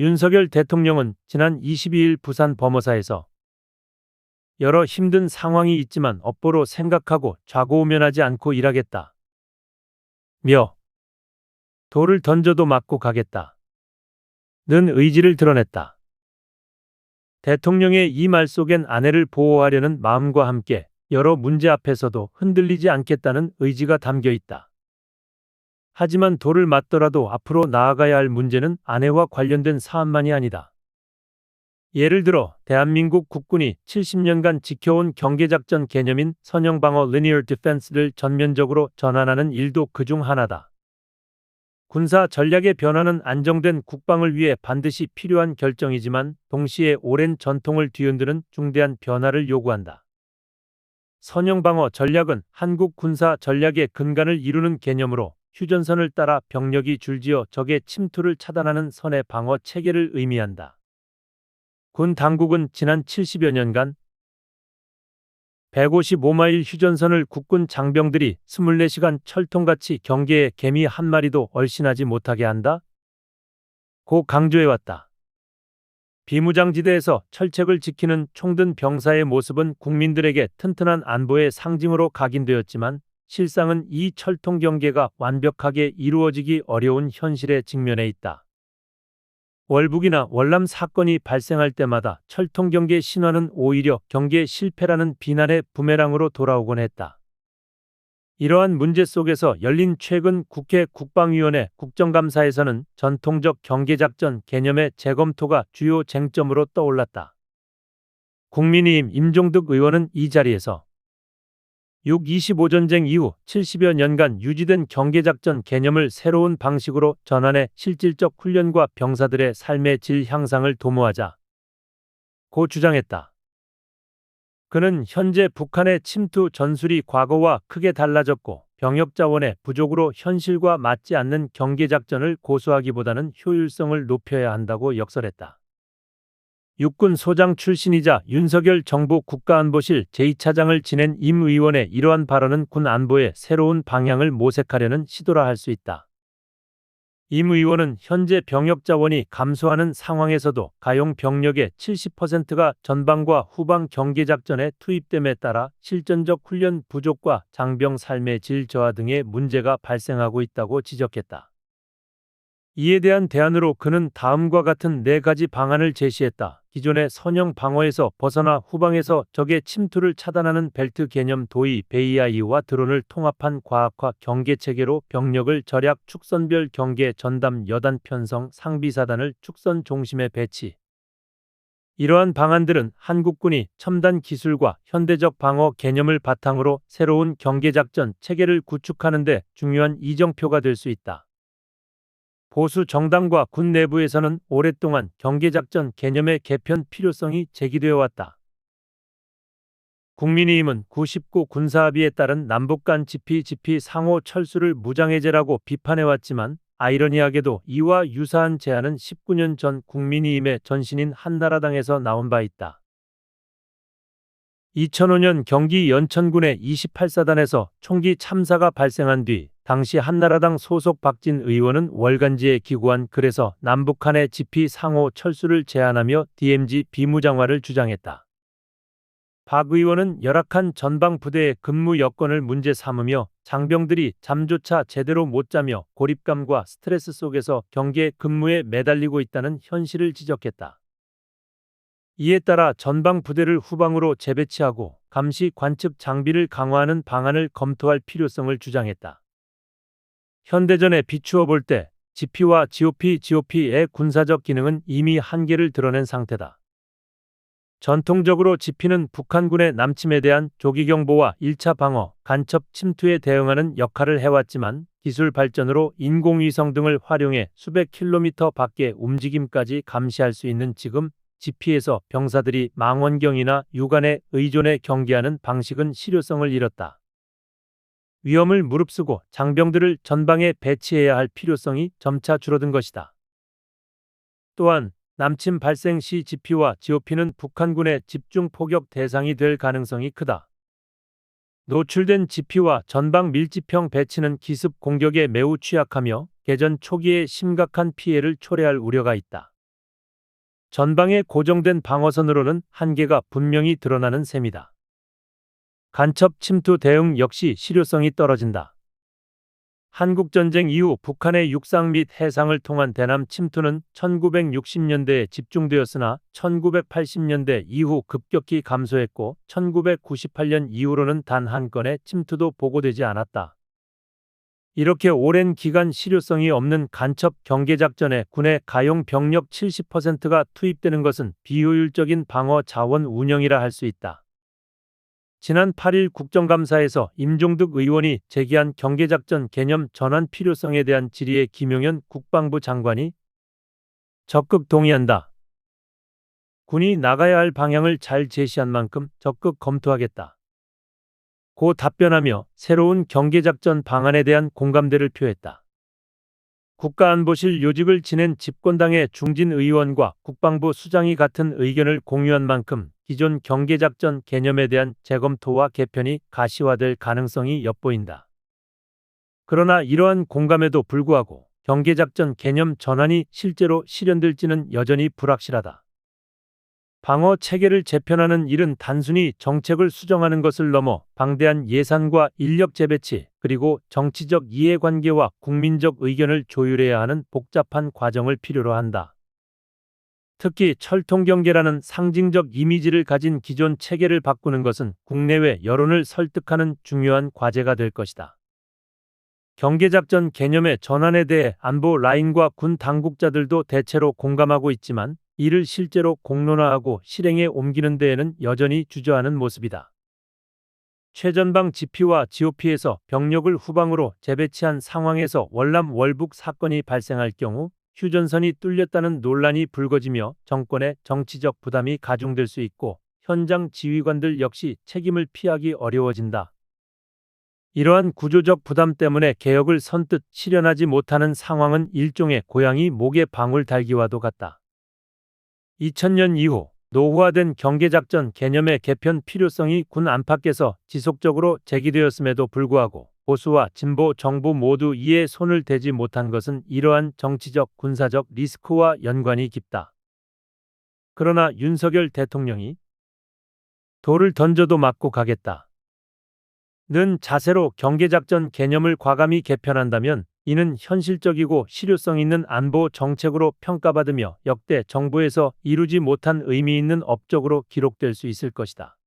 윤석열 대통령은 지난 22일 부산 범어사에서 여러 힘든 상황이 있지만 업보로 생각하고 좌고우면하지 않고 일하겠다. 며 돌을 던져도 맞고 가겠다. 는 의지를 드러냈다. 대통령의 이 말 속엔 아내를 보호하려는 마음과 함께 여러 문제 앞에서도 흔들리지 않겠다는 의지가 담겨 있다. 하지만 돌을 맞더라도 앞으로 나아가야 할 문제는 아내와 관련된 사안만이 아니다. 예를 들어 대한민국 국군이 70년간 지켜온 경계작전 개념인 선형방어 Linear Defense를 전면적으로 전환하는 일도 그중 하나다. 군사 전략의 변화는 안정된 국방을 위해 반드시 필요한 결정이지만 동시에 오랜 전통을 뒤흔드는 중대한 변화를 요구한다. 선형방어 전략은 한국 군사 전략의 근간을 이루는 개념으로 휴전선을 따라 병력이 줄지어 적의 침투를 차단하는 선의 방어 체계를 의미한다. 군 당국은 지난 70여 년간 155마일 휴전선을 국군 장병들이 24시간 철통같이 경계에 개미 한 마리도 얼씬하지 못하게 한다. 고 강조해왔다. 비무장지대에서 철책을 지키는 총든 병사의 모습은 국민들에게 튼튼한 안보의 상징으로 각인되었지만 실상은 이 철통 경계가 완벽하게 이루어지기 어려운 현실에 직면해 있다. 월북이나 월남 사건이 발생할 때마다 철통 경계 신화는 오히려 경계 실패라는 비난의 부메랑으로 돌아오곤 했다. 이러한 문제 속에서 열린 최근 국회 국방위원회 국정감사에서는 전통적 경계작전 개념의 재검토가 주요 쟁점으로 떠올랐다. 국민의힘 임종득 의원은 이 자리에서 6.25 전쟁 이후 70여 년간 유지된 경계작전 개념을 새로운 방식으로 전환해 실질적 훈련과 병사들의 삶의 질 향상을 도모하자 고 주장했다. 그는 현재 북한의 침투 전술이 과거와 크게 달라졌고 병역 자원의 부족으로 현실과 맞지 않는 경계작전을 고수하기보다는 효율성을 높여야 한다고 역설했다. 육군 소장 출신이자 윤석열 정부 국가안보실 제2차장을 지낸 임 의원의 이러한 발언은 군 안보의 새로운 방향을 모색하려는 시도라 할 수 있다. 임 의원은 현재 병역 자원이 감소하는 상황에서도 가용 병력의 70%가 전방과 후방 경계작전에 투입됨에 따라 실전적 훈련 부족과 장병 삶의 질 저하 등의 문제가 발생하고 있다고 지적했다. 이에 대한 대안으로 그는 다음과 같은 4가지 방안을 제시했다. 기존의 선형 방어에서 벗어나 후방에서 적의 침투를 차단하는 벨트 개념 도입, AI와 드론을 통합한 과학화 경계체계로 병력을 절약, 축선별 경계 전담 여단 편성, 상비사단을 축선 중심에 배치. 이러한 방안들은 한국군이 첨단 기술과 현대적 방어 개념을 바탕으로 새로운 경계작전 체계를 구축하는 데 중요한 이정표가 될 수 있다. 보수 정당과 군 내부에서는 오랫동안 경계작전 개념의 개편 필요성이 제기되어 왔다. 국민의힘은 9.19 군사합의에 따른 남북 간 지피 상호 철수를 무장해제라고 비판해왔지만 아이러니하게도 이와 유사한 제안은 19년 전 국민의힘의 전신인 한나라당에서 나온 바 있다. 2005년 경기 연천군의 28사단에서 총기 참사가 발생한 뒤 당시 한나라당 소속 박진 의원은 월간지에 기고한 글에서 남북한의 지피 상호 철수를 제안하며 DMZ 비무장화를 주장했다. 박 의원은 열악한 전방 부대의 근무 여건을 문제 삼으며 장병들이 잠조차 제대로 못 자며 고립감과 스트레스 속에서 경계 근무에 매달리고 있다는 현실을 지적했다. 이에 따라 전방 부대를 후방으로 재배치하고 감시 관측 장비를 강화하는 방안을 검토할 필요성을 주장했다. 현대전에 비추어 볼 때 GP와 GOP의 군사적 기능은 이미 한계를 드러낸 상태다. 전통적으로 GP는 북한군의 남침에 대한 조기경보와 1차 방어, 간첩 침투에 대응하는 역할을 해왔지만 기술 발전으로 인공위성 등을 활용해 수백 킬로미터 밖의 움직임까지 감시할 수 있는 지금 GP에서 병사들이 망원경이나 육안에 의존해 경계하는 방식은 실효성을 잃었다. 위험을 무릅쓰고 장병들을 전방에 배치해야 할 필요성이 점차 줄어든 것이다. 또한 남침 발생 시 GP와 GOP는 북한군의 집중 포격 대상이 될 가능성이 크다. 노출된 GP와 전방 밀집형 배치는 기습 공격에 매우 취약하며 개전 초기에 심각한 피해를 초래할 우려가 있다. 전방에 고정된 방어선으로는 한계가 분명히 드러나는 셈이다. 간첩 침투 대응 역시 실효성이 떨어진다. 한국전쟁 이후 북한의 육상 및 해상을 통한 대남 침투는 1960년대에 집중되었으나 1980년대 이후 급격히 감소했고 1998년 이후로는 단 한 건의 침투도 보고되지 않았다. 이렇게 오랜 기간 실효성이 없는 간첩 경계작전에 군의 가용 병력 70%가 투입되는 것은 비효율적인 방어 자원 운영이라 할 수 있다. 지난 8일 국정감사에서 임종득 의원이 제기한 경계작전 개념 전환 필요성에 대한 질의에 김용현 국방부 장관이 적극 동의한다. 군이 나가야 할 방향을 잘 제시한 만큼 적극 검토하겠다. 고 답변하며 새로운 경계작전 방안에 대한 공감대를 표했다. 국가안보실 요직을 지낸 집권당의 중진 의원과 국방부 수장이 같은 의견을 공유한 만큼 기존 경계작전 개념에 대한 재검토와 개편이 가시화될 가능성이 엿보인다. 그러나 이러한 공감에도 불구하고 경계작전 개념 전환이 실제로 실현될지는 여전히 불확실하다. 방어 체계를 재편하는 일은 단순히 정책을 수정하는 것을 넘어 방대한 예산과 인력 재배치, 그리고 정치적 이해관계와 국민적 의견을 조율해야 하는 복잡한 과정을 필요로 한다. 특히 철통경계라는 상징적 이미지를 가진 기존 체계를 바꾸는 것은 국내외 여론을 설득하는 중요한 과제가 될 것이다. 경계작전 개념의 전환에 대해 안보 라인과 군 당국자들도 대체로 공감하고 있지만 이를 실제로 공론화하고 실행에 옮기는 데에는 여전히 주저하는 모습이다. 최전방 지피와 GOP에서 병력을 후방으로 재배치한 상황에서 월남 월북 사건이 발생할 경우 휴전선이 뚫렸다는 논란이 불거지며 정권의 정치적 부담이 가중될 수 있고 현장 지휘관들 역시 책임을 피하기 어려워진다. 이러한 구조적 부담 때문에 개혁을 선뜻 실현하지 못하는 상황은 일종의 고양이 목에 방울 달기와도 같다. 2000년 이후 노후화된 경계작전 개념의 개편 필요성이 군 안팎에서 지속적으로 제기되었음에도 불구하고 보수와 진보 정부 모두 이에 손을 대지 못한 것은 이러한 정치적 군사적 리스크와 연관이 깊다. 그러나 윤석열 대통령이 돌을 던져도 맞고 가겠다 는 자세로 경계작전 개념을 과감히 개편한다면 이는 현실적이고 실효성 있는 안보 정책으로 평가받으며 역대 정부에서 이루지 못한 의미 있는 업적으로 기록될 수 있을 것이다.